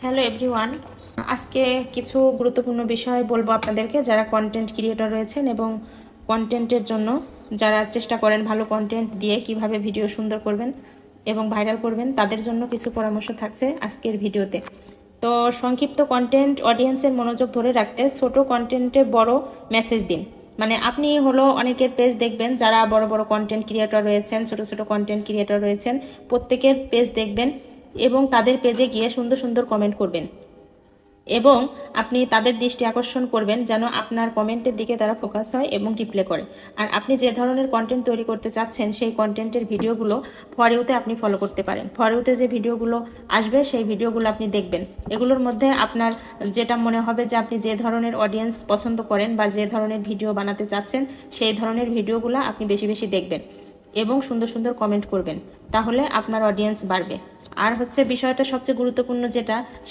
Hello everyone, আজকে কিছু গুরুত্বপূর্ণ বিষয় বলবো আপনাদেরকে যারা কন্টেন্ট ক্রিয়েটর রয়েছেন এবং কন্টেন্টের জন্য যারা চেষ্টা করেন ভালো কন্টেন্ট দিয়ে কিভাবে ভিডিও সুন্দর করবেন এবং ভাইরাল করবেন তাদের জন্য কিছু পরামর্শ থাকছে আজকের ভিডিওতে। তো সংক্ষিপ্ত কন্টেন্ট অডিয়েন্সের মনোযোগ ধরে রাখতে ছোট কন্টেন্টে বড় মেসেজ দিন। মানে আপনি হলো অনেকের পেজ দেখবেন যারা বড় বড় কন্টেন্ট ক্রিয়েটর রয়েছেন, ছোট ছোট কন্টেন্ট ক্রিয়েটর রয়েছেন, প্রত্যেকের পেজ দেখবেন এবং তাদের পেজে গিয়ে সুন্দর সুন্দর কমেন্ট করবেন এবং আপনি তাদের দৃষ্টি আকর্ষণ করবেন যেন আপনার কমেন্টের দিকে তারা ফোকাস হয় এবং রিপ্লাই করে। আর আপনি যে ধরনের কন্টেন্ট তৈরি করতে চাচ্ছেন সেই কন্টেন্টের ভিডিওগুলো ফর ইউতে আপনি ফলো করতে পারেন। ফর ইউতে যে ভিডিওগুলো আসবে সেই ভিডিওগুলো আপনি দেখবেন। এগুলোর মধ্যে আপনার যেটা মনে হবে যে আপনি যে ধরনের অডিয়েন্স পছন্দ করেন বা যে ধরনের ভিডিও বানাতে চাচ্ছেন সেই ধরনের ভিডিওগুলো আপনি বেশি বেশি দেখবেন এবং সুন্দর সুন্দর কমেন্ট করবেন, তাহলে আপনার অডিয়েন্স বাড়বে। আর হচ্ছে বিষয়টা সবচেয়ে গুরুত্বপূর্ণ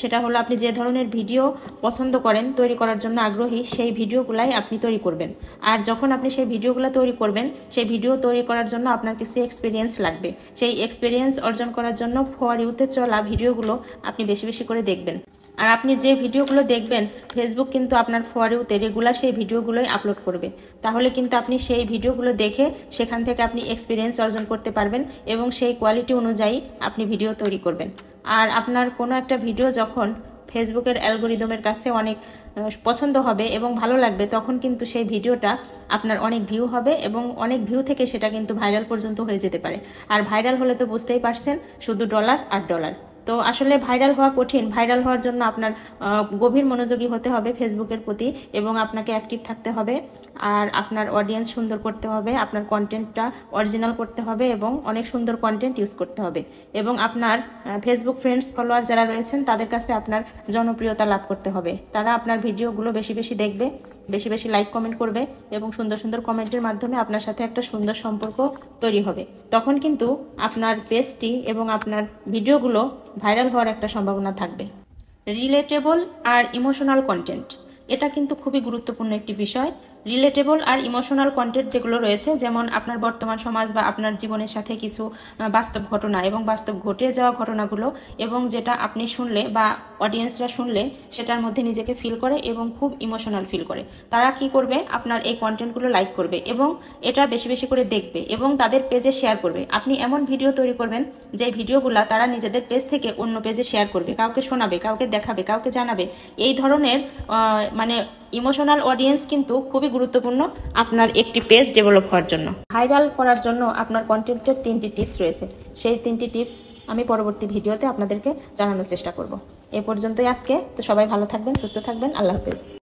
সেটা হলো আপনি যে ধরনের ভিডিও পছন্দ করেন, তৈরি করার জন্য আগ্রহী, সেই ভিডিওগুলাই আপনি তৈরি করবেন। আর যখন আপনি সেই ভিডিওগুলো তৈরি করবেন, সেই ভিডিও তৈরি করার জন্য আপনার কিছু এক্সপিরিয়েন্স লাগবে। সেই এক্সপিরিয়েন্স অর্জন করার জন্য ফর ইউতে চলা ভিডিওগুলো আপনি বেশি বেশি করে দেখবেন। আর আপনি যে ভিডিওগুলো দেখবেন, ফেসবুক কিন্তু আপনার ফর ইউতে রেগুলার সেই ভিডিওগুলোই আপলোড করবে। তাহলে কিন্তু আপনি সেই ভিডিওগুলো দেখে সেখান থেকে আপনি এক্সপিরিয়েন্স অর্জন করতে পারবেন এবং সেই কোয়ালিটি অনুযায়ী আপনি ভিডিও তৈরি করবেন। আর আপনার কোনো একটা ভিডিও যখন ফেসবুকের অ্যালগোরিদমের কাছে অনেক পছন্দ হবে এবং ভালো লাগবে, তখন কিন্তু সেই ভিডিওটা আপনার অনেক ভিউ হবে এবং অনেক ভিউ থেকে সেটা কিন্তু ভাইরাল পর্যন্ত হয়ে যেতে পারে। আর ভাইরাল হলে তো বুঝতেই পারছেন, শুধু ডলার আর ডলার। তো আসলে ভাইরাল হওয়া কঠিন। ভাইরাল হওয়ার জন্য আপনার গভীর মনোযোগী হতে হবে ফেসবুকের প্রতি এবং আপনাকে অ্যাক্টিভ থাকতে হবে। আর আপনার অডিয়েন্স সুন্দর করতে হবে, আপনার কন্টেন্টটা অরিজিনাল করতে হবে এবং অনেক সুন্দর কন্টেন্ট ইউজ করতে হবে এবং আপনার ফেসবুক ফ্রেন্ডস ফলোয়ার যারা রয়েছেন তাদের কাছে আপনার জনপ্রিয়তা লাভ করতে হবে। তারা আপনার ভিডিওগুলো বেশি বেশি দেখবে, বেশি বেশি লাইক কমেন্ট করবে এবং সুন্দর সুন্দর কমেন্টের মাধ্যমে আপনার সাথে একটা সুন্দর সম্পর্ক তৈরি হবে। তখন কিন্তু আপনার পেজটি এবং আপনার ভিডিওগুলো ভাইরাল হওয়ার একটা সম্ভাবনা থাকবে। রিলেটেবল আর ইমোশনাল কন্টেন্ট, এটা কিন্তু খুবই গুরুত্বপূর্ণ একটি বিষয়। রিলেটেবল আর ইমোশনাল কন্টেন্ট যেগুলো রয়েছে, যেমন আপনার বর্তমান সমাজ বা আপনার জীবনের সাথে কিছু বাস্তব ঘটনা এবং বাস্তব ঘটে যাওয়া ঘটনাগুলো এবং যেটা আপনি শুনলে বা অডিয়েন্সরা শুনলে সেটার মধ্যে নিজেকে ফিল করে এবং খুব ইমোশনাল ফিল করে, তারা কি করবে, আপনার এই কন্টেন্টগুলো লাইক করবে এবং এটা বেশি বেশি করে দেখবে এবং তাদের পেজে শেয়ার করবে। আপনি এমন ভিডিও তৈরি করবেন যে ভিডিওগুলো তারা নিজেদের পেজ থেকে অন্য পেজে শেয়ার করবে, কাউকে শোনাবে, কাউকে দেখাবে, কাউকে জানাবে। এই ধরনের মানে ইমোশনাল অডিয়েন্স কিন্তু খুবই গুরুত্বপূর্ণ আপনার একটি পেজ ডেভেলপ হওয়ার জন্য। ভাইরাল করার জন্য আপনার কন্টেন্টের 3টি টিপস রয়েছে। সেই 3টি টিপস আমি পরবর্তী ভিডিওতে আপনাদেরকে জানানোর চেষ্টা করব। এ পর্যন্তই আজকে। তো সবাই ভালো থাকবেন, সুস্থ থাকবেন। আল্লাহ হাফেজ।